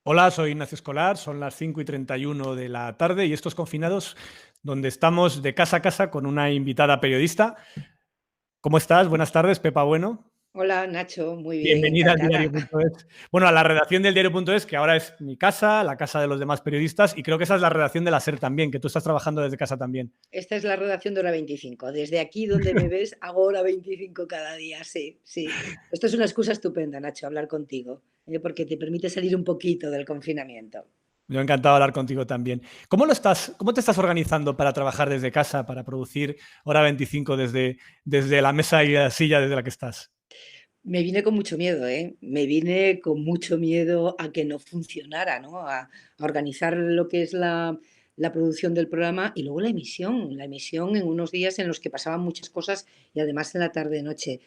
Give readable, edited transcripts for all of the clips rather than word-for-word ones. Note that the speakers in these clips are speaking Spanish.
Hola, soy Ignacio Escolar, son las 5:31 de la tarde y estos confinados donde estamos de casa a casa con una invitada periodista. ¿Cómo estás? Buenas tardes, Pepa Bueno. Hola Nacho, muy bien, Bienvenida al encantada. diario.es. Bueno, a la redacción del diario.es, que ahora es mi casa, la casa de los demás periodistas, y creo que esa es la redacción de la SER también, que tú estás trabajando desde casa también. Esta es la redacción de Hora 25. Desde aquí donde me ves hago Hora 25 cada día, sí, sí. Esto es una excusa estupenda, Nacho, hablar contigo, porque te permite salir un poquito del confinamiento. Yo encantado de hablar contigo también. ¿Cómo te estás organizando para trabajar desde casa, para producir Hora 25 desde la mesa y la silla desde la que estás? Me vine con mucho miedo, ¿eh? Me vine con mucho miedo a que no funcionara, ¿no? A organizar lo que es la producción del programa y luego la emisión en unos días en los que pasaban muchas cosas y además en la tarde-noche.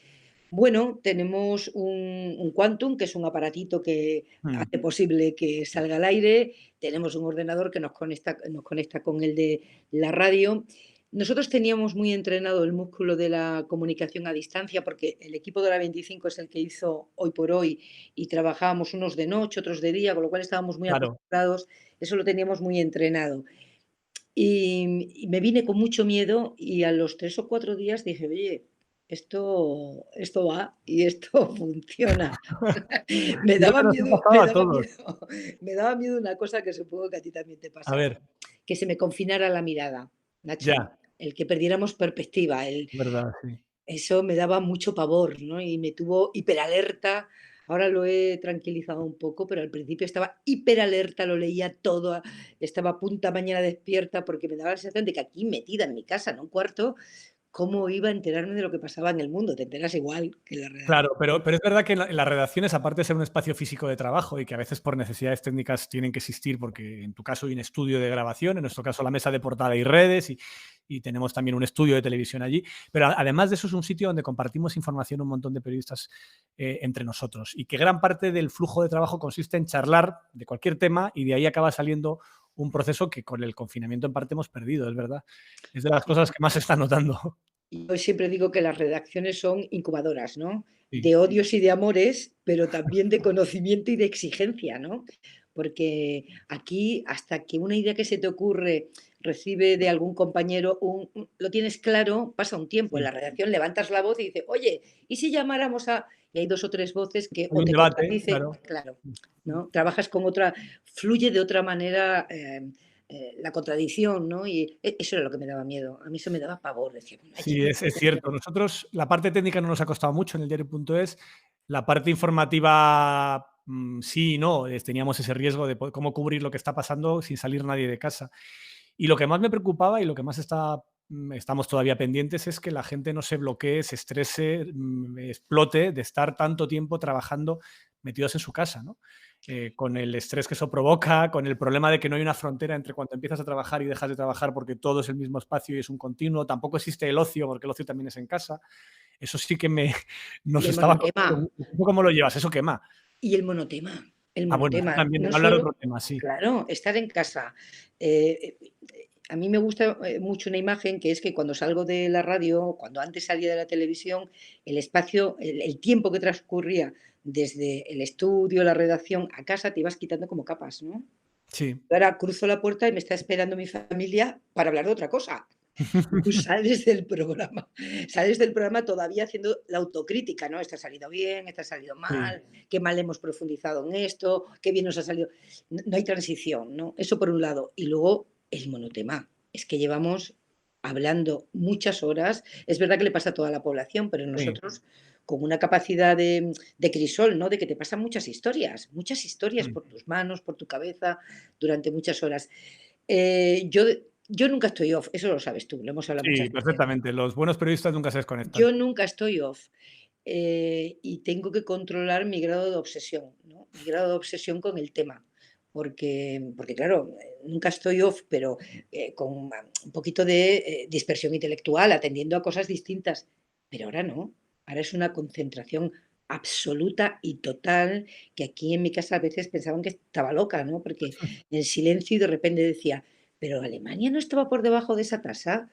Bueno, tenemos un Quantum, que es un aparatito que Mm. hace posible que salga al aire. Tenemos un ordenador que nos conecta con el de la radio. Nosotros teníamos muy entrenado el músculo de la comunicación a distancia, porque el equipo de la 25 es el que hizo Hoy por Hoy y trabajábamos unos de noche, otros de día, con lo cual estábamos muy Claro. acostumbrados. Eso lo teníamos muy entrenado. Y me vine con mucho miedo y a los 3 o 4 días dije: "Oye, esto va y esto funciona". Me Yo creo daba que nos ha miedo me pasado a daba todos. miedo me daba miedo una cosa que supongo que a ti también te A pasaba, ver, que se me confinara la mirada, Nacho, ya, el que perdiéramos perspectiva, verdad, sí. eso me daba mucho pavor, ¿no? Y me tuvo hiperalerta. Ahora lo he tranquilizado un poco, pero al principio estaba hiperalerta, lo leía todo, estaba a punta mañana despierta porque me daba la sensación de que aquí metida en mi casa, en un cuarto, ¿cómo iba a enterarme de lo que pasaba en el mundo? Te enteras igual que en la redacción. Claro, pero es verdad que en las redacciones, aparte de ser un espacio físico de trabajo y que a veces por necesidades técnicas tienen que existir, porque en tu caso hay un estudio de grabación, en nuestro caso la mesa de portada y redes, y tenemos también un estudio de televisión allí, pero además de eso es un sitio donde compartimos información un montón de periodistas entre nosotros y que gran parte del flujo de trabajo consiste en charlar de cualquier tema y de ahí acaba saliendo un proceso que con el confinamiento en parte hemos perdido, es verdad. Es de las cosas que más se están notando. Yo siempre digo que las redacciones son incubadoras, ¿no? Sí, De odios y de amores, pero también de conocimiento y de exigencia, ¿no? Porque aquí, hasta que una idea que se te ocurre recibe de algún compañero lo tienes claro, pasa un tiempo. En sí. la redacción levantas la voz y dices: "Oye, ¿y si llamáramos a...?". Y hay 2 o 3 voces que Hay o un te debate, contradicen, claro. claro, ¿no? Trabajas con otra, fluye de otra manera, la contradicción, ¿no? Y eso era lo que me daba miedo. A mí eso me daba pavor. Decía: "Bueno, allí Sí, es cierto. Nosotros, la parte técnica no nos ha costado mucho en el diario.es. La parte informativa, sí y no. Teníamos ese riesgo de cómo cubrir lo que está pasando sin salir nadie de casa. Y lo que más me preocupaba y lo que más estamos todavía pendientes es que la gente no se bloquee, se estrese, explote de estar tanto tiempo trabajando metidos en su casa, ¿no? Con el estrés que eso provoca, con el problema de que no hay una frontera entre cuando empiezas a trabajar y dejas de trabajar porque todo es el mismo espacio y es un continuo. Tampoco existe el ocio porque el ocio también es en casa. Eso sí que Y nos el estaba monotema, costando. ¿Tú cómo lo llevas? Eso quema. y el monotema, el Ah, bueno, eso monotema. también, No hablar de solo, otro tema, sí. claro, estar en casa. A mí me gusta, mucho una imagen que es que cuando salgo de la radio, cuando antes salía de la televisión, el espacio, el tiempo que transcurría desde el estudio, la redacción, a casa, te ibas quitando como capas, ¿no? Sí. Ahora cruzo la puerta y me está esperando mi familia para hablar de otra cosa. Y tú sales del programa todavía haciendo la autocrítica, ¿no? Este ha salido bien, este ha salido Sí. mal, qué mal hemos profundizado en esto, qué bien nos ha salido. No hay transición, ¿no? Eso por un lado. Y luego el monotema. Es que llevamos hablando muchas horas. Es verdad que le pasa a toda la población, pero Sí. nosotros con una capacidad de crisol, ¿no? De que te pasan muchas historias Mm. por tus manos, por tu cabeza, durante muchas horas. Yo nunca estoy off, eso lo sabes tú, lo hemos hablado muchas Sí, veces. perfectamente. Los buenos periodistas nunca se desconectan. Yo nunca estoy off, y tengo que controlar mi grado de obsesión, ¿no? Mi grado de obsesión con el tema, porque claro, nunca estoy off, pero, con un poquito de, dispersión intelectual, atendiendo a cosas distintas, pero ahora no, ahora es una concentración absoluta y total, que aquí en mi casa a veces pensaban que estaba loca, ¿no? Porque en silencio y de repente decía: "¿Pero Alemania no estaba por debajo de esa tasa?".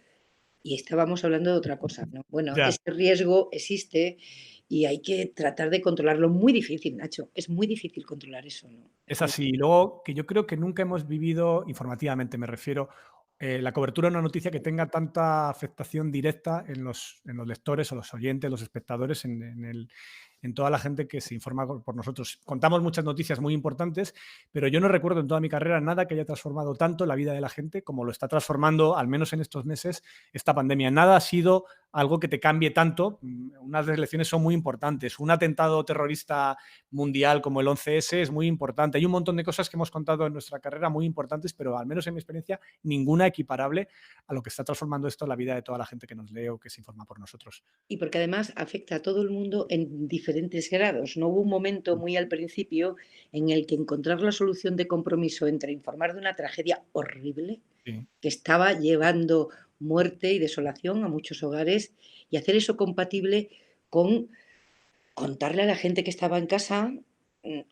Y estábamos hablando de otra cosa, ¿no? Bueno, Ya. ese riesgo existe y hay que tratar de controlarlo. Muy difícil, Nacho, es muy difícil controlar eso, ¿no? Es así. Y luego, que yo creo que nunca hemos vivido, informativamente me refiero, la cobertura de una noticia que tenga tanta afectación directa en los lectores o los oyentes, los espectadores, en toda la gente que se informa por nosotros. Contamos muchas noticias muy importantes, pero yo no recuerdo en toda mi carrera nada que haya transformado tanto la vida de la gente como lo está transformando, al menos en estos meses, esta pandemia. Nada ha sido algo que te cambie tanto. Unas elecciones son muy importantes. Un atentado terrorista mundial como el 11S es muy importante. Hay un montón de cosas que hemos contado en nuestra carrera muy importantes, pero al menos en mi experiencia, ninguna equiparable a lo que está transformando esto la vida de toda la gente que nos lee o que se informa por nosotros. Y porque además afecta a todo el mundo en diferentes grados. No hubo un momento muy al principio en el que encontrar la solución de compromiso entre informar de una tragedia horrible Sí, que estaba llevando muerte y desolación a muchos hogares y hacer eso compatible con contarle a la gente que estaba en casa, sí,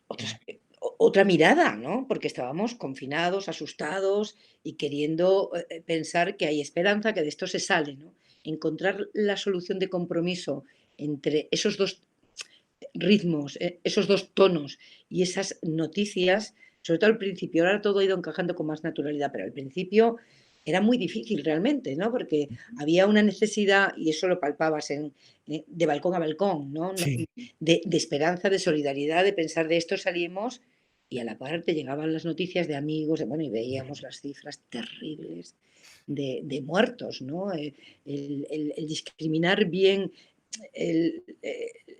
otra mirada, ¿no? Porque estábamos confinados, asustados y queriendo, pensar que hay esperanza, que de esto se sale, ¿no? Encontrar la solución de compromiso entre esos 2 ritmos, esos 2 tonos y esas noticias, sobre todo al principio, ahora todo ha ido encajando con más naturalidad, pero al principio era muy difícil realmente, ¿no? Porque había una necesidad, y eso lo palpabas de balcón a balcón, ¿no? sí. De esperanza, de solidaridad, de pensar de esto salimos, y a la par te llegaban las noticias de amigos, bueno, y veíamos las cifras terribles de muertos, ¿no? El discriminar bien el,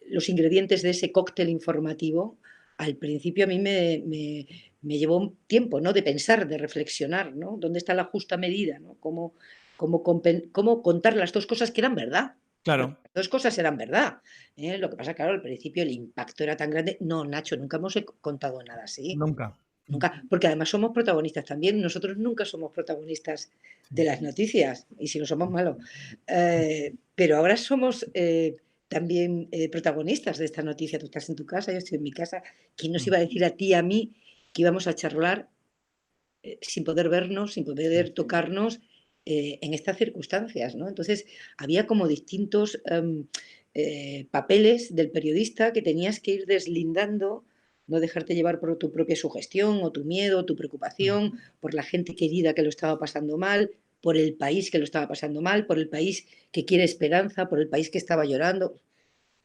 los ingredientes de ese cóctel informativo, al principio a mí me llevó un tiempo, ¿no? De pensar, de reflexionar, ¿no? ¿Dónde está la justa medida, ¿no? Cómo contar las dos cosas que eran verdad. Porque Claro, las dos cosas eran verdad. Lo que pasa, claro, al principio el impacto era tan grande. No, Nacho, nunca hemos contado nada así. nunca. Nunca, porque además somos protagonistas también. Nosotros nunca somos protagonistas de Sí. las noticias, y si lo somos, malo. Pero ahora somos también protagonistas de esta noticia. Tú estás en tu casa, yo estoy en mi casa. ¿Quién nos Mm, iba a decir a ti y a mí que íbamos a charlar sin poder vernos, sin sí. poder tocarnos en estas circunstancias, ¿no? Entonces, había como distintos papeles del periodista que tenías que ir deslindando, no dejarte llevar por tu propia sugestión o tu miedo, tu Mm. preocupación, por la gente querida que lo estaba pasando mal, por el país que lo estaba pasando mal, por el país que quiere esperanza, por el país que estaba llorando.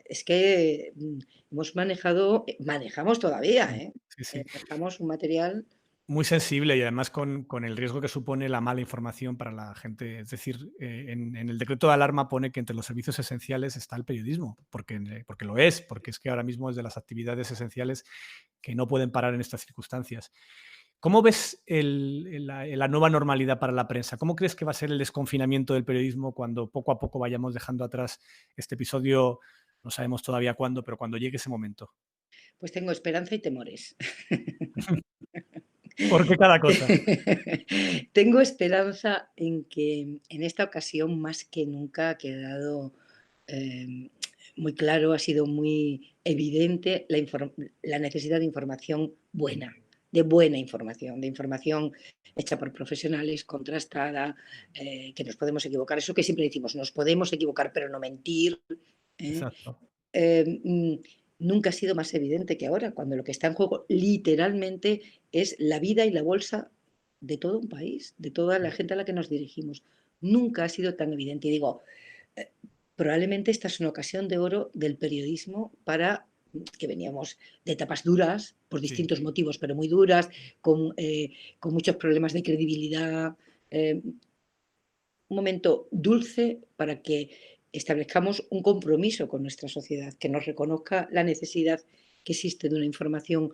Es que hemos manejado, manejamos todavía, Mm. ¿eh? Sí, sí. Manejamos un material. Muy sensible y además con el riesgo que supone la mala información para la gente. Es decir, en el decreto de alarma pone que entre los servicios esenciales está el periodismo, porque lo es, porque es que ahora mismo es de las actividades esenciales que no pueden parar en estas circunstancias. ¿Cómo ves la nueva normalidad para la prensa? ¿Cómo crees que va a ser el desconfinamiento del periodismo cuando poco a poco vayamos dejando atrás este episodio? No sabemos todavía cuándo, pero cuando llegue ese momento. Pues tengo esperanza y temores. ¿Por qué cada cosa? Tengo esperanza en que en esta ocasión, más que nunca, ha quedado eh, muy claro, ha sido muy evidente la necesidad de información Sí, buena, de información hecha por profesionales, contrastada, que nos podemos equivocar. Eso que siempre decimos, nos podemos equivocar, pero no mentir. ¿eh? exacto. eh, mm, Nunca ha sido más evidente que ahora, cuando lo que está en juego literalmente es la vida y la bolsa de todo un país, de toda la gente a la que nos dirigimos. Nunca ha sido tan evidente. Y digo, eh, probablemente esta es una ocasión de oro del periodismo para que veníamos de etapas duras, por Sí, distintos motivos, pero muy duras, con muchos problemas de credibilidad, un momento dulce para que establezcamos un compromiso con nuestra sociedad, que nos reconozca la necesidad que existe de una información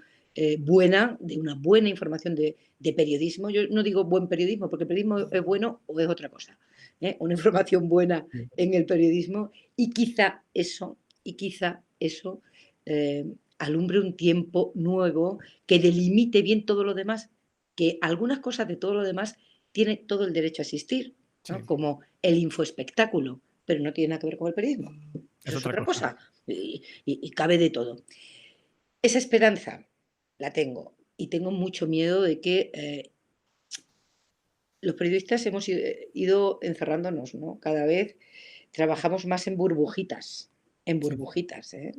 buena, de una buena información de periodismo. Yo no digo buen periodismo, porque el periodismo es bueno o es otra cosa. Una información buena sí, en el periodismo y quizá eso alumbre un tiempo nuevo que delimite bien todo lo demás, que algunas cosas de todo lo demás tiene todo el derecho a existir, ¿no? sí, Como el infoespectáculo, pero no tiene nada que ver con el periodismo. es Eso es otra otra cosa. cosa y cabe de todo. Esa esperanza la tengo y tengo mucho miedo de que los periodistas hemos ido encerrándonos, ¿no? Cada vez trabajamos más en burbujitas, en Sí, burbujitas, ¿eh?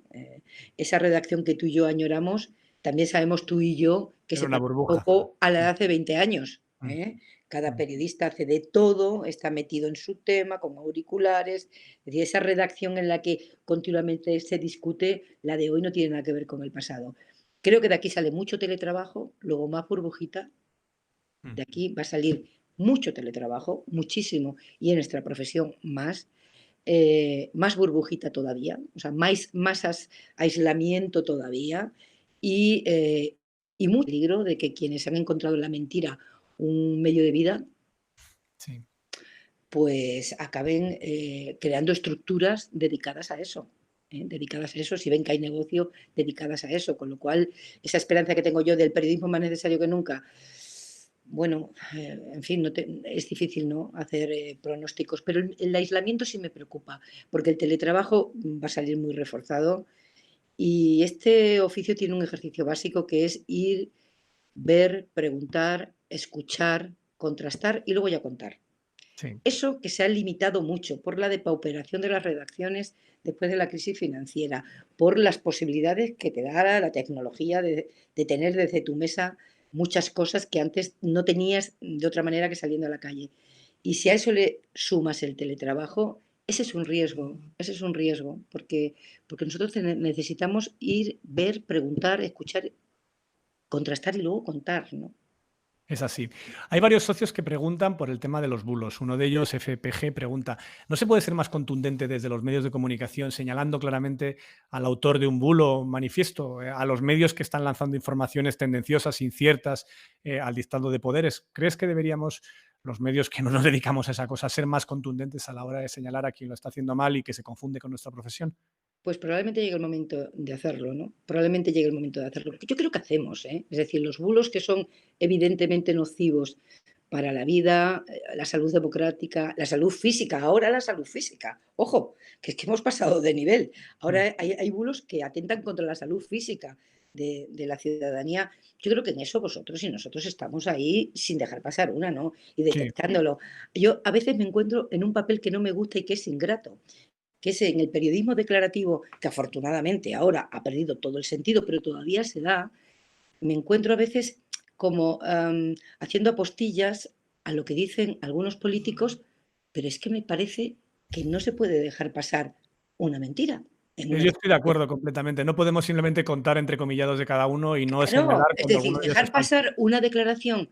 Esa redacción que tú y yo añoramos, también sabemos tú y yo que era se una parece un burbuja. poco a la de Mm, hace 20 años, mm, ¿eh? Cada mm. periodista hace de todo, está metido en su tema, con auriculares. Es decir, esa redacción en la que continuamente se discute, la de hoy no tiene nada que ver con el pasado. Creo que de aquí sale mucho teletrabajo, luego más burbujita, de Mm. aquí va a salir mucho teletrabajo, muchísimo, y en nuestra profesión más, más burbujita todavía, o sea, más aislamiento todavía y mucho peligro de que quienes han encontrado en la mentira un medio de vida, Sí. pues acaben creando estructuras dedicadas a eso. Dedicadas a eso, si ven que hay negocio, dedicadas a eso. Con lo cual, esa esperanza que tengo yo del periodismo más necesario que nunca, bueno, en fin, es difícil ¿no? hacer pronósticos, pero el aislamiento sí me preocupa, porque el teletrabajo va a salir muy reforzado y este oficio tiene un ejercicio básico que es ir, ver, preguntar, escuchar, contrastar y luego ya contar. Sí. Eso que se ha limitado mucho por la depauperación de las redacciones después de la crisis financiera, por las posibilidades que te da la tecnología de tener desde tu mesa muchas cosas que antes no tenías de otra manera que saliendo a la calle. Y si a eso le sumas el teletrabajo, ese es un riesgo, porque nosotros necesitamos ir, ver, preguntar, escuchar, contrastar y luego contar, ¿no? Es así. Hay varios socios que preguntan por el tema de los bulos. Uno de ellos, FPG, pregunta, ¿no se puede ser más contundente desde los medios de comunicación señalando claramente al autor de un bulo manifiesto, a los medios que están lanzando informaciones tendenciosas, inciertas, al dictado de poderes? ¿Crees que deberíamos, los medios que no nos dedicamos a esa cosa, ser más contundentes a la hora de señalar a quien lo está haciendo mal y que se confunde con nuestra profesión? Pues probablemente llegue el momento de hacerlo, ¿no? Probablemente llegue el momento de hacerlo. Yo creo que hacemos, ¿eh? Es decir, los bulos que son evidentemente nocivos para la vida, la salud democrática, la salud física, ahora la salud física. Ojo, que es que hemos pasado de nivel. Mm, Ahora hay bulos que atentan contra la salud física de la ciudadanía. Yo creo que en eso vosotros y nosotros estamos ahí sin dejar pasar una, ¿no? Y sí, detectándolo. Yo a veces me encuentro en un papel que no me gusta y que es ingrato, que es en el periodismo declarativo, que afortunadamente ahora ha perdido todo el sentido, pero todavía se da, me encuentro a veces como haciendo apostillas a lo que dicen algunos políticos, pero es que me parece que no se puede dejar pasar una mentira en una yo estoy de declaración. acuerdo completamente. No podemos simplemente contar entre comillados de cada uno y no Claro, señalar es cuando decir, alguno de ellos es dejar falso. pasar una declaración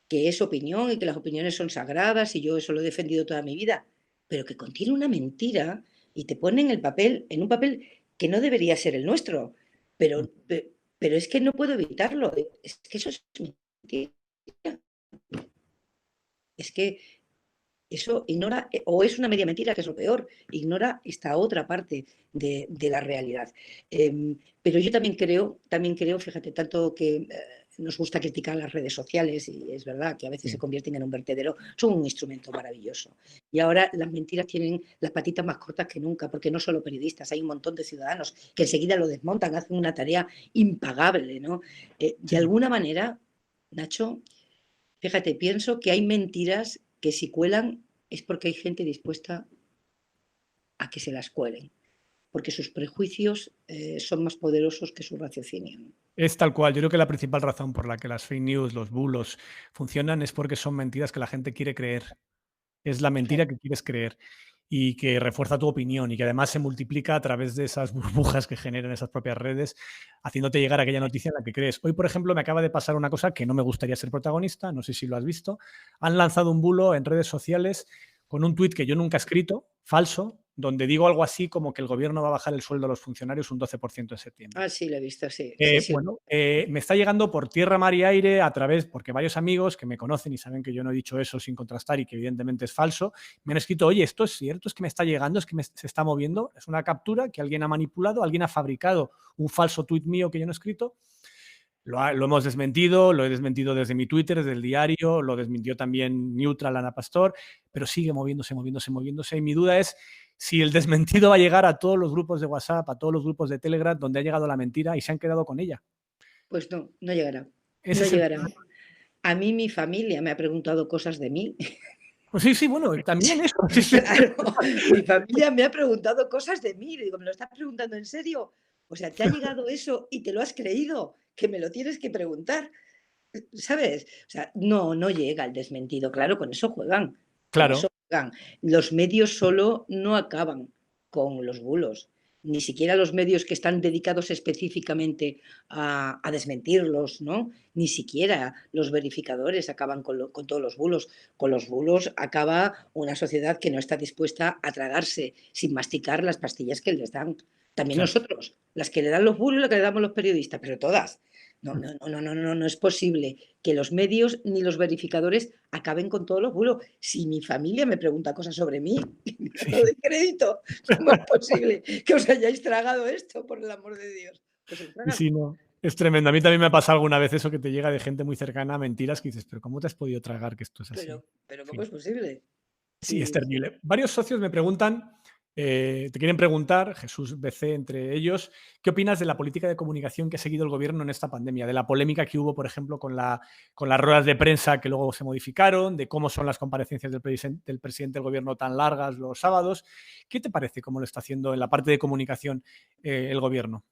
que es opinión y que las opiniones son sagradas y yo eso lo he defendido toda mi vida, pero que contiene una mentira y te pone en el papel, en un papel que no debería ser el nuestro, Mm. pero es que no puedo evitarlo, es que eso es mentira, es que eso ignora, o es una media mentira, que es lo peor, ignora esta otra parte de la realidad. Pero yo también creo, fíjate, tanto que nos gusta criticar las redes sociales, y es verdad que a veces se Sí. convierten en un vertedero, son un instrumento maravilloso. Y ahora las mentiras tienen las patitas más cortas que nunca, porque no solo periodistas, hay un montón de ciudadanos que enseguida lo desmontan, hacen una tarea impagable, ¿no? De Sí. alguna manera, Nacho, fíjate, pienso que hay mentiras que si cuelan es porque hay gente dispuesta a que se las cuelen, porque sus prejuicios son más poderosos que su raciocinio. Es tal cual. Yo creo que la principal razón por la que las fake news, los bulos funcionan es porque son mentiras que la gente quiere creer. Es la Claro. mentira que quieres creer y que refuerza tu opinión y que además se multiplica a través de esas burbujas que generan esas propias redes, haciéndote llegar a aquella noticia en la que crees. Hoy, por ejemplo, me acaba de pasar una cosa que no me gustaría ser protagonista, no sé si lo has visto. Han lanzado un bulo en redes sociales con un tuit que yo nunca he escrito, falso, donde digo algo así como que el gobierno va a bajar el sueldo a los funcionarios un 12% en septiembre. Ah, sí, lo he visto, sí, sí, sí. Bueno, me está llegando por tierra, mar y aire a través, porque varios amigos que me conocen y saben que yo no he dicho eso sin contrastar y que evidentemente es falso, me han escrito, oye, esto es cierto, es que me está llegando, es que se está moviendo, es una captura que alguien ha manipulado, alguien ha fabricado un falso tuit mío que yo no he escrito. Lo hemos desmentido, lo he desmentido desde mi Twitter, desde el diario, lo desmintió también Neutral, Ana Pastor, pero sigue moviéndose, moviéndose, moviéndose. Y mi duda es si el desmentido va a llegar a todos los grupos de WhatsApp, a todos los grupos de Telegram, donde ha llegado la mentira y se han quedado con ella. Pues no, no llegará, Ese no es el llegará. problema. A mí mi familia me ha preguntado cosas de mí Pues sí, sí, bueno, también eso. Sí, sí. Claro, mi familia me ha preguntado cosas de mí. Le digo: "¿Me lo estás preguntando en serio? O sea, ¿te ha llegado eso y te lo has creído? Que me lo tienes que preguntar", ¿sabes? O sea, no, no llega el desmentido. Claro, con eso juegan, con eso Claro, juegan. Los medios solo no acaban con los bulos, ni siquiera los medios que están dedicados específicamente a desmentirlos, ¿no? Ni siquiera los verificadores acaban con todos los bulos. Con los bulos acaba una sociedad que no está dispuesta a tragarse sin masticar las pastillas que les dan. También claro. nosotros, las que le dan los bulos y las que le damos los periodistas, pero todas. No, no, no, no, no, no, no es posible que los medios ni los verificadores acaben con todos los bulos. Si mi familia me pregunta cosas sobre mí y me da todo Sí. de crédito, ¿cómo es posible que os hayáis tragado esto, por el amor de Dios? Pues se lo Sí, tragan. sí, no. Es tremendo. A mí también me ha pasado alguna vez eso que te llega de gente muy cercana, mentiras que dices, pero ¿cómo te has podido tragar que esto es así? Pero En ¿cómo fin. es posible? Sí, es Sí, sí. terrible. Varios socios me preguntan, te quieren preguntar, Jesús BC entre ellos, ¿qué opinas de la política de comunicación que ha seguido el gobierno en esta pandemia? De la polémica que hubo, por ejemplo, con las ruedas de prensa que luego se modificaron, de cómo son las comparecencias del presidente del gobierno tan largas los sábados. ¿Qué te parece cómo lo está haciendo en la parte de comunicación el gobierno?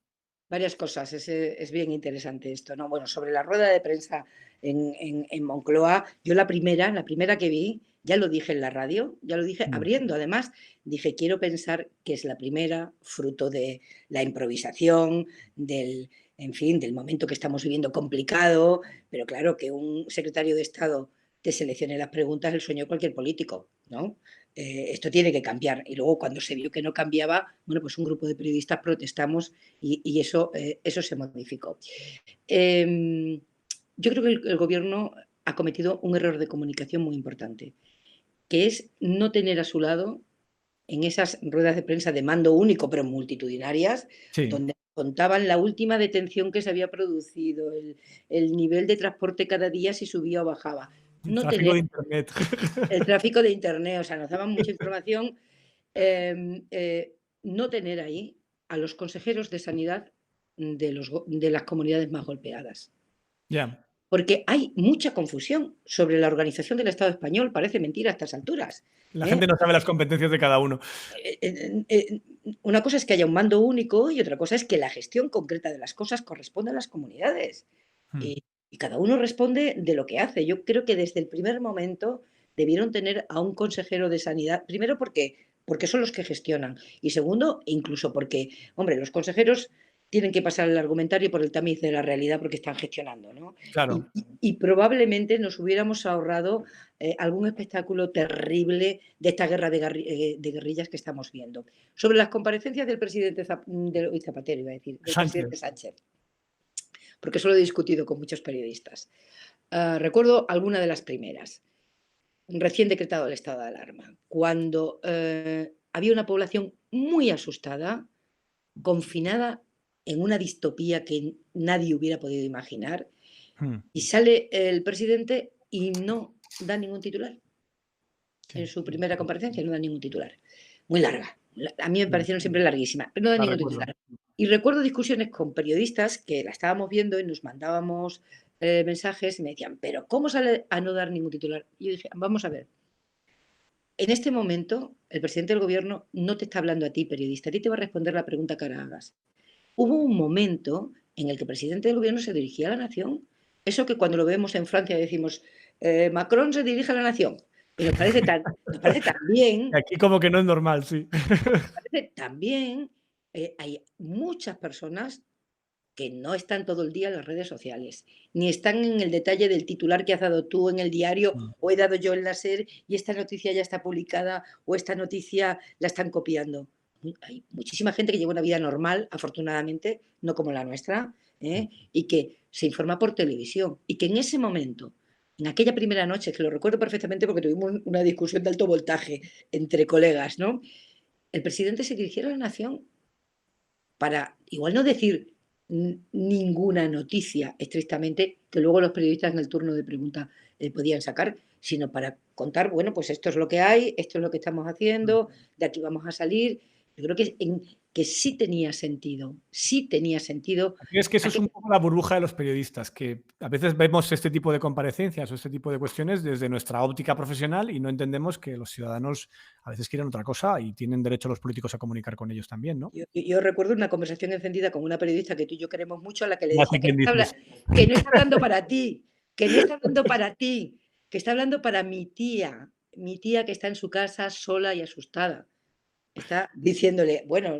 Varias cosas, es bien interesante esto, ¿no? Bueno, sobre la rueda de prensa en Moncloa, yo la primera que vi, ya lo dije en la radio, ya lo dije Mm, abriendo, además, dije, quiero pensar que es la primera, fruto de la improvisación, en fin, del momento que estamos viviendo complicado, pero claro, que un secretario de Estado te seleccione las preguntas, el sueño de cualquier político, ¿no? Esto tiene que cambiar. Y luego, cuando se vio que no cambiaba, bueno, pues un grupo de periodistas protestamos y eso se modificó. Em, yo creo que el gobierno ha cometido un error de comunicación muy importante, que es no tener a su lado en esas ruedas de prensa de mando único, pero multitudinarias, sí, donde contaban la última detención que se había producido, el nivel de transporte cada día, si subía o bajaba. el No tráfico tener de internet. el tráfico de Internet, o sea, nos daban mucha información. No tener ahí a los consejeros de sanidad de las comunidades más golpeadas. Ya. Porque hay mucha confusión sobre la organización del Estado español, parece mentira a estas alturas. La ¿Eh? gente no sabe las competencias de cada uno. Una cosa es que haya un mando único y otra cosa es que la gestión concreta de las cosas corresponda a las comunidades. Mm, Y cada uno responde de lo que hace. Yo creo que desde el primer momento debieron tener a un consejero de sanidad, primero porque son los que gestionan y segundo, incluso porque, hombre, los consejeros tienen que pasar el argumentario por el tamiz de la realidad porque están gestionando, ¿no? Y, claro. y- y probablemente nos hubiéramos ahorrado algún espectáculo terrible de esta guerra de guerrillas que estamos viendo. Sobre las comparecencias del presidente Zapatero, iba a decir, del presidente Sánchez. Sánchez, porque eso lo he discutido con muchos periodistas. Recuerdo alguna de las primeras, recién decretado el estado de alarma, cuando había una población muy asustada, confinada en una distopía que nadie hubiera podido imaginar, Mm, y sale el presidente y no da ningún titular. En sí, su primera comparecencia no da ningún titular. Muy larga. A mí me sí, parecieron siempre larguísimas, pero no da la ningún recuerdo. titular. Y recuerdo discusiones con periodistas que la estábamos viendo y nos mandábamos mensajes y me decían, pero ¿cómo sale a no dar ningún titular? Y yo dije, vamos a ver, en este momento el presidente del gobierno no te está hablando a ti, periodista, a ti te va a responder la pregunta que ahora hagas. Hubo un momento en el que el presidente del gobierno se dirigía a la nación. Eso que cuando lo vemos en Francia decimos, Macron se dirige a la nación. Y nos parece tan bien, Aquí como que no es normal, sí. parece tan bien, hay muchas personas que no están todo el día en las redes sociales, ni están en el detalle del titular que has dado tú en el diario Mm, o he dado yo en la SER y esta noticia ya está publicada o esta noticia la están copiando. Hay muchísima gente que lleva una vida normal, afortunadamente, no como la nuestra, mm. y que se informa por televisión y que en ese momento, en aquella primera noche, que lo recuerdo perfectamente porque tuvimos una discusión de alto voltaje entre colegas, ¿no? El presidente se dirigiera a la nación para igual no decir ninguna noticia estrictamente, que luego los periodistas en el turno de pregunta podían sacar, sino para contar, bueno, pues esto es lo que hay, esto es lo que estamos Mm. haciendo, de aquí vamos a salir. Yo creo que que sí tenía sentido, sí tenía sentido. Es que eso es Aqu un poco la burbuja de los periodistas, que a veces vemos este tipo de comparecencias o este tipo de cuestiones desde nuestra óptica profesional y no entendemos que los ciudadanos a veces quieren otra cosa y tienen derecho los políticos a comunicar con ellos también, ¿no? yo recuerdo una conversación encendida con una periodista que tú y yo queremos mucho, a la que le Ya decía: sé quién dices. Que no está hablando para ti, que no está hablando para ti, que está hablando para mi tía que está en su casa sola y asustada". Está diciéndole: "Bueno,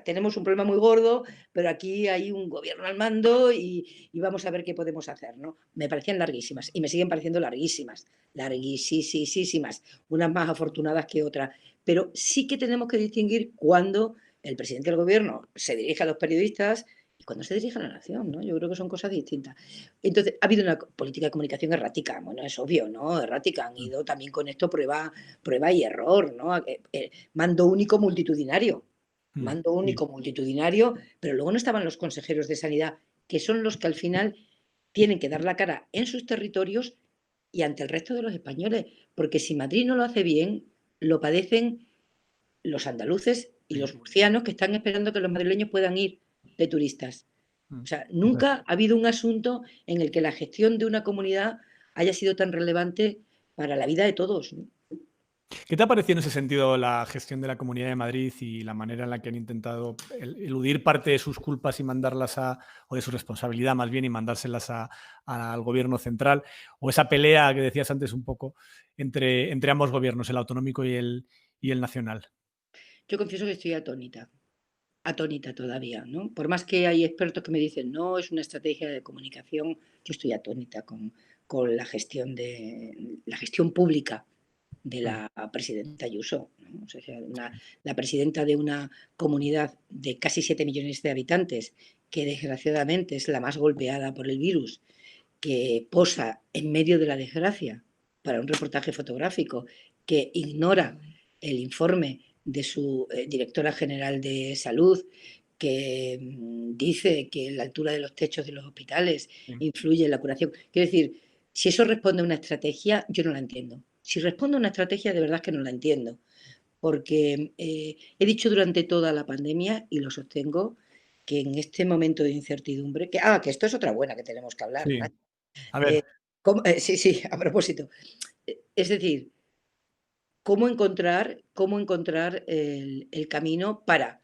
tenemos un problema muy gordo, pero aquí hay un gobierno al mando y vamos a ver qué podemos hacer", ¿no? Me parecían larguísimas y me siguen pareciendo larguísimas, larguisisísimas, unas más afortunadas que otras. Pero sí que tenemos que distinguir cuando el presidente del gobierno se dirige a los periodistas y cuando se dirige a la nación, ¿no? Yo creo que son cosas distintas. Entonces, ha habido una política de comunicación errática, bueno, es obvio, ¿no? Errática. Han Mm, ido también con esto prueba y error, ¿no? Mando único multitudinario, mando sí. único multitudinario, pero luego no estaban los consejeros de sanidad, que son los que al final tienen que dar la cara en sus territorios y ante el resto de los españoles, porque si Madrid no lo hace bien, lo padecen los andaluces y Sí, los murcianos que están esperando que los madrileños puedan ir de turistas. O sea, correcto. nunca ha habido un asunto en el que la gestión de una comunidad haya sido tan relevante para la vida de todos, ¿no? ¿Qué te ha parecido en ese sentido la gestión de la Comunidad de Madrid y la manera en la que han intentado eludir parte de sus culpas y mandarlas o de su responsabilidad más bien y mandárselas al gobierno central? O esa pelea que decías antes un poco entre ambos gobiernos, el autonómico y el nacional. Yo confieso que estoy atónita todavía, ¿no? Por más que hay expertos que me dicen, no, es una estrategia de comunicación, yo estoy atónita con la gestión pública de Mm, la presidenta Ayuso, ¿no? O sea, la presidenta de una comunidad de casi 7 millones de habitantes, que desgraciadamente es la más golpeada por el virus, que posa en medio de la desgracia para un reportaje fotográfico, que ignora el informe de su directora general de salud, que dice que la altura de los techos de los hospitales sí. influye en la curación. Quiero decir, si eso responde a una estrategia, yo no la entiendo. Si responde a una estrategia, de verdad es que no la entiendo. Porque he dicho durante toda la pandemia, y lo sostengo, que en este momento de incertidumbre, que esto es otra buena que tenemos que hablar, Sí. ¿no? A Eh, ver, sí, sí, a propósito. Es decir, cómo encontrar el camino para.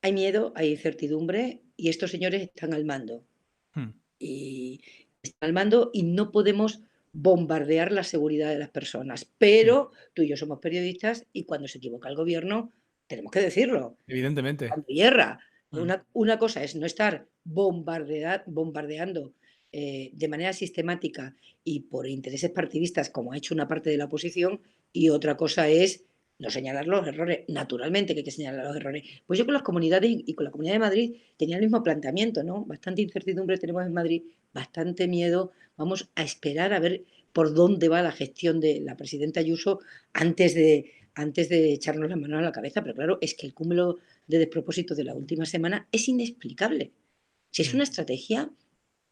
Hay miedo, hay incertidumbre y estos señores están al mando. mm, Y están al mando y no podemos bombardear la seguridad de las personas. sí, Pero tú y yo somos periodistas y cuando se equivoca el gobierno tenemos que decirlo. evidentemente. Cuando hierra. Mm, Una cosa es no estar bombardeando de manera sistemática y por intereses partidistas, como ha hecho una parte de la oposición, y otra cosa es no señalar los errores. Naturalmente que hay que señalar los errores. Pues yo con las comunidades y con la Comunidad de Madrid tenía el mismo planteamiento, ¿no? Bastante incertidumbre tenemos en Madrid, bastante miedo. Vamos a esperar a ver por dónde va la gestión de la presidenta Ayuso antes de echarnos las manos a la cabeza. Pero claro, es que el cúmulo de despropósitos de la última semana es inexplicable. Si es mm. una estrategia,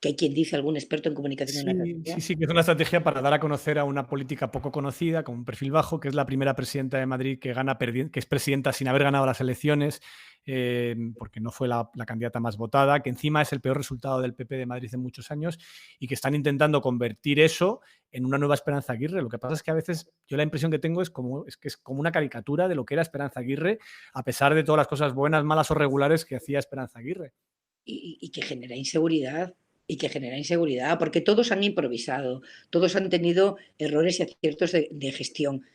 que hay quien dice, algún experto en comunicación, una Sí, sí, estrategia, sí, que es una estrategia para dar a conocer a una política poco conocida, con un perfil bajo, que es la primera presidenta de Madrid que es presidenta sin haber ganado las elecciones, porque no fue la candidata más votada, que encima es el peor resultado del PP de Madrid en muchos años y que están intentando convertir eso en una nueva Esperanza Aguirre. Lo que pasa es que a veces yo la impresión que tengo que es como una caricatura de lo que era Esperanza Aguirre, a pesar de todas las cosas buenas, malas o regulares que hacía Esperanza Aguirre. y que genera inseguridad. Y que genera inseguridad, porque todos han improvisado, todos han tenido errores y aciertos de gestión.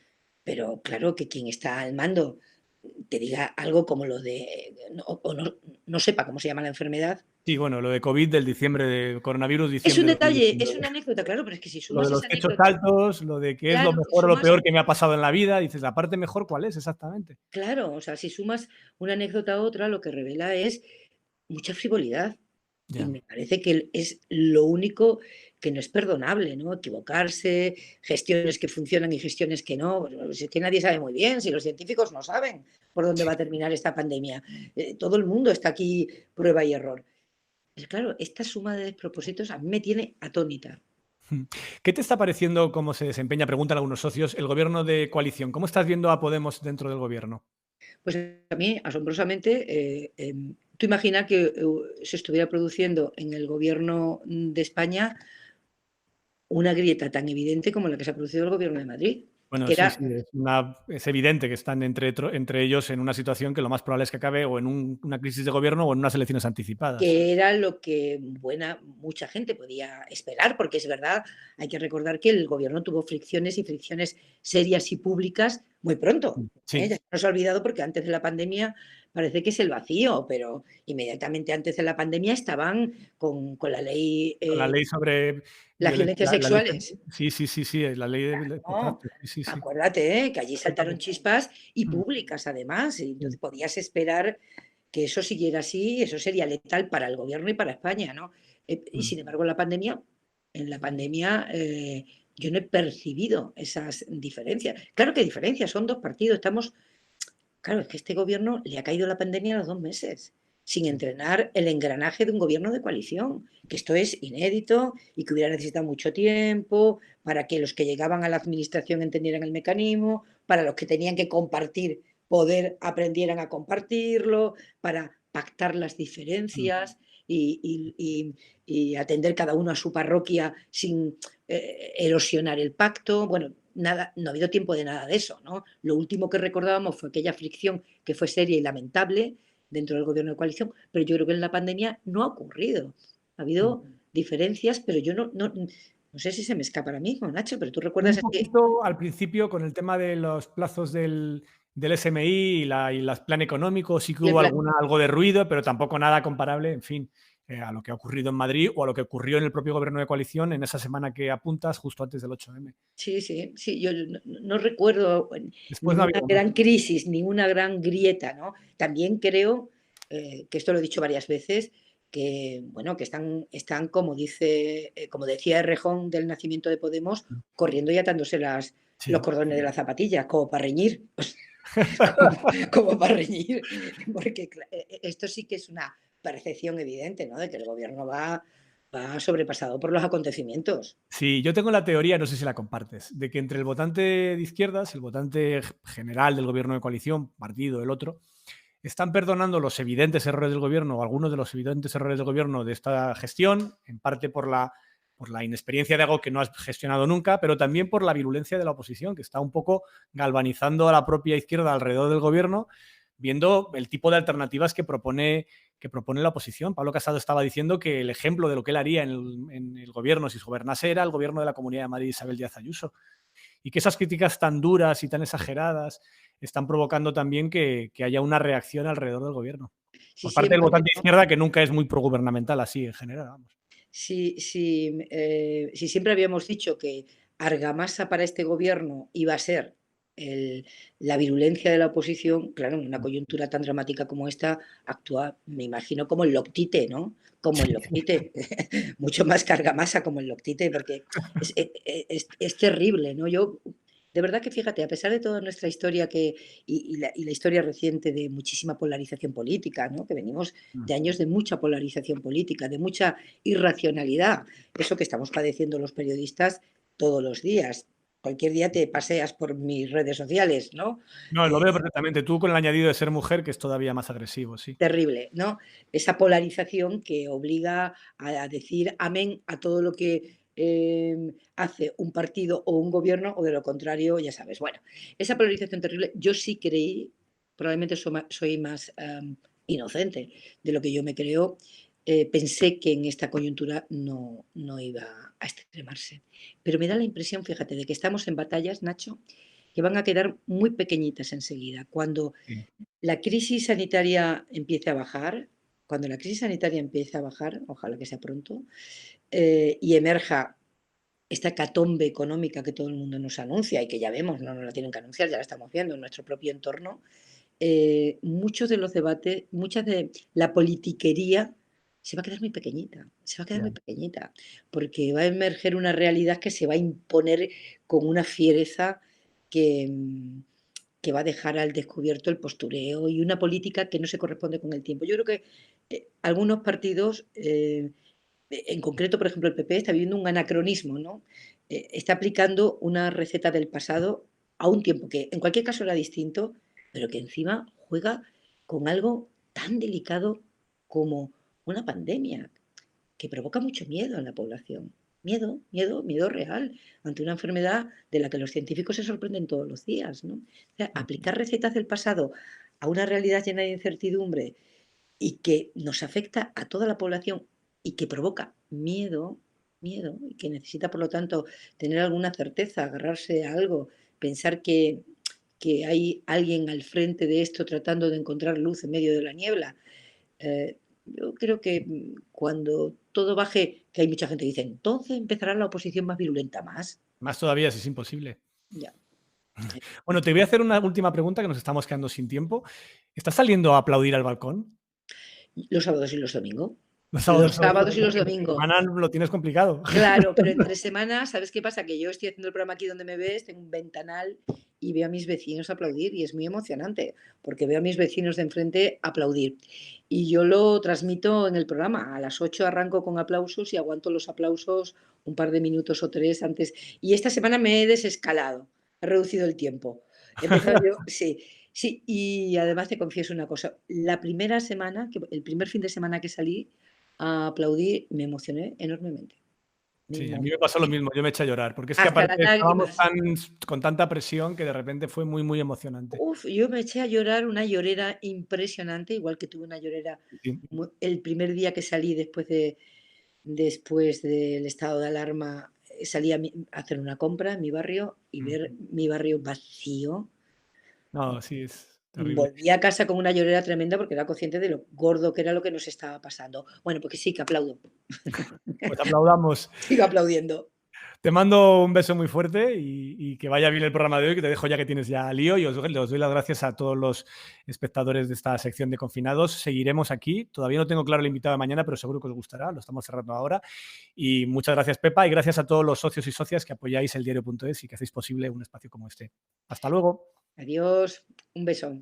Pero claro que quien está al mando te diga algo como lo de, o no sepa cómo se llama la enfermedad. Sí, bueno, lo de COVID del diciembre, de coronavirus, Es un diciembre de detalle, es 2019. una anécdota, claro, pero es que si Lo de sumas los esa techos anécdota, altos, lo de qué es lo claro, mejor o lo sumas. peor que me ha pasado en la vida, dices, ¿la parte mejor cuál es exactamente? Claro, o sea, si sumas una anécdota a otra, lo que revela es mucha frivolidad. Y Ya. me parece que es lo único que no es perdonable, ¿no? Equivocarse, gestiones que funcionan y gestiones que no. Pues es que nadie sabe muy bien, si los científicos no saben por dónde Sí. va a terminar esta pandemia. Todo el mundo está aquí prueba y error. Pero claro, esta suma de despropósitos a mí me tiene atónita. Mm. ¿Qué te está pareciendo cómo se desempeña, preguntan algunos socios, el gobierno de coalición? ¿Cómo estás viendo a Podemos dentro del gobierno? Pues a mí, asombrosamente, tú imagina que se estuviera produciendo en el gobierno de España una grieta tan evidente como la que se ha producido en el gobierno de Madrid, Bueno, que sí, era sí, es evidente que están entre ellos en una situación que lo más probable es que acabe o en una crisis de gobierno o en unas elecciones anticipadas. que era lo que mucha gente podía esperar, porque es verdad, hay que recordar que el gobierno tuvo fricciones y fricciones serias y públicas muy pronto. ¿Eh? Sí, Ya se nos ha olvidado porque antes de la pandemia parece que es el vacío, pero inmediatamente antes de la pandemia estaban con la ley, con la ley sobre las violencias la ley sexuales. sí, sí, sí, sí, la ley No, exacto, sí, sí, sí. acuérdate, que allí saltaron chispas y Mm, públicas además, y mm, entonces podías esperar que eso siguiera así, eso sería letal para el gobierno y para España, ¿no? Y mm. sin embargo, en la pandemia yo no he percibido esas diferencias. Claro que hay diferencias, son dos partidos, estamos claro, es que este gobierno le ha caído la pandemia a los 2 meses, sin Sí. entrenar el engranaje de un gobierno de coalición, que esto es inédito y que hubiera necesitado mucho tiempo para que los que llegaban a la administración entendieran el mecanismo, para los que tenían que compartir poder aprendieran a compartirlo, para pactar las Mm. diferencias y atender cada uno a su parroquia sin erosionar el pacto. Bueno, nada, no ha habido tiempo de nada de eso, ¿no? Lo último que recordábamos fue aquella fricción que fue seria y lamentable dentro del gobierno de coalición, pero yo creo que en la pandemia no ha ocurrido. Ha Mm. habido diferencias, pero yo no sé si se me escapa ahora mismo, Nacho, pero tú recuerdas Un que poquito al principio con el tema de los plazos del SMI y las plan económico, sí que el hubo plan, algo de ruido, pero tampoco nada comparable, en fin, a lo que ha ocurrido en Madrid o a lo que ocurrió en el propio gobierno de coalición en esa semana que apuntas justo antes del 8M. sí, sí, sí, yo no recuerdo Después no ha ninguna habido más. gran crisis, ninguna gran grieta, ¿no? También creo, que esto lo he dicho varias veces, que, bueno, que están como dice, como decía Errejón del nacimiento de Podemos, corriendo y atándose los Sí. cordones de las zapatillas, como para reñir, como para reñir, porque esto sí que es una percepción evidente, ¿no? De que el gobierno va sobrepasado por los acontecimientos. Sí, yo tengo la teoría, no sé si la compartes, de que entre el votante de izquierdas, el votante general del gobierno de coalición, partido, el otro, están perdonando los evidentes errores del gobierno o algunos de los evidentes errores del gobierno de esta gestión, en parte por la inexperiencia de algo que no has gestionado nunca, pero también por la virulencia de la oposición, que está un poco galvanizando a la propia izquierda alrededor del gobierno, viendo el tipo de alternativas que propone la oposición. Pablo Casado estaba diciendo que el ejemplo de lo que él haría en el gobierno si gobernase era el gobierno de la Comunidad de Madrid, Isabel Díaz Ayuso, y que esas críticas tan duras y tan exageradas están provocando también que haya una reacción alrededor del gobierno. Si Por parte del siempre, votante de ¿no? izquierda, que nunca es muy progubernamental así en general, vamos. Si siempre habíamos dicho que argamasa para este gobierno iba a ser el la virulencia de la oposición, claro, en una coyuntura tan dramática como esta, actúa, me imagino, como el Loctite, ¿no? Como el Loctite, mucho más que argamasa como el Loctite, porque es terrible, ¿no? Yo, de verdad que fíjate, a pesar de toda nuestra historia y la historia reciente de muchísima polarización política, ¿no? Que venimos Mm. de años de mucha polarización política, de mucha irracionalidad, eso que estamos padeciendo los periodistas todos los días. Cualquier día te paseas por mis redes sociales, ¿no? No, lo Eh, veo perfectamente. Tú con el añadido de ser mujer, que es todavía más agresivo, sí. Terrible, ¿no? Esa polarización que obliga a decir amén a todo lo que hace un partido o un gobierno, o de lo contrario, ya sabes. Bueno, esa polarización terrible, yo sí creí, probablemente soy más inocente de lo que yo me creo, pensé que en esta coyuntura no iba a extremarse. Pero me da la impresión, fíjate, de que estamos en batallas, Nacho, que van a quedar muy pequeñitas enseguida. Sí. La crisis sanitaria empiece a bajar, cuando la crisis sanitaria empiece a bajar, ojalá que sea pronto, y emerja esta catombe económica que todo el mundo nos anuncia y que ya vemos, no nos la tienen que anunciar, ya la estamos viendo en nuestro propio entorno, muchos de los debates, mucha de la politiquería se va a quedar muy pequeñita, se va a quedar Ya. muy pequeñita, porque va a emerger una realidad que se va a imponer con una fiereza que, que va a dejar al descubierto el postureo y una política que no se corresponde con el tiempo. Yo creo que algunos partidos, en concreto, por ejemplo, el PP está viviendo un anacronismo, ¿no? Está aplicando una receta del pasado a un tiempo que en cualquier caso era distinto, pero que encima juega con algo tan delicado como una pandemia, que provoca mucho miedo en la población. Miedo, miedo, miedo real ante una enfermedad de la que los científicos se sorprenden todos los días, ¿no? O sea, Ujú. aplicar recetas del pasado a una realidad llena de incertidumbre y que nos afecta a toda la población y que provoca miedo, miedo, y que necesita, por lo tanto, tener alguna certeza, agarrarse a algo, pensar que hay alguien al frente de esto tratando de encontrar luz en medio de la niebla. Yo creo que cuando todo baje, que hay mucha gente que dice, entonces empezará la oposición más virulenta, más. Más todavía si es imposible. Ya. Bueno, te voy a hacer una última pregunta que nos estamos quedando sin tiempo. ¿Estás saliendo a aplaudir al balcón? Los sábados y los domingos. Los sábados, Los los sábados, sábados y los entre domingos. semana lo tienes complicado. Claro, pero entre semanas, ¿sabes qué pasa? Que yo estoy haciendo el programa aquí donde me ves, tengo un ventanal y veo a mis vecinos aplaudir y es muy emocionante, porque veo a mis vecinos de enfrente aplaudir. Y yo lo transmito en el programa. A las 8 arranco con aplausos y aguanto los aplausos un par de minutos o 3 antes. Y esta semana me he desescalado, he reducido el tiempo. He empezado yo, sí, sí. Y además te confieso una cosa, la primera semana, el primer fin de semana que salí a aplaudir, me emocioné enormemente. Me Sí, a mí me pasó lo emocioné mismo, yo me eché a llorar, porque es que hasta las aparte estábamos lágrimas. tan con tanta presión que de repente fue muy, muy emocionante. Uf, yo me eché a llorar una llorera impresionante, igual que tuve una llorera Sí. el primer día que salí después del estado de alarma, salí a hacer una compra en mi barrio y ver Ujú. mi barrio vacío. No, sí, es terrible. Volví a casa con una llorera tremenda porque era consciente de lo gordo que era lo que nos estaba pasando. Bueno, porque sí que aplaudo. Pues aplaudamos. Sigo aplaudiendo. Te mando un beso muy fuerte y que vaya bien el programa de hoy, que te dejo ya que tienes ya lío y os doy las gracias a todos los espectadores de esta sección de confinados. Seguiremos aquí. Todavía no tengo claro el invitado de mañana, pero seguro que os gustará. Lo estamos cerrando ahora. Y muchas gracias, Pepa, y gracias a todos los socios y socias que apoyáis el diario.es y que hacéis posible un espacio como este. Hasta luego. Adiós, un beso.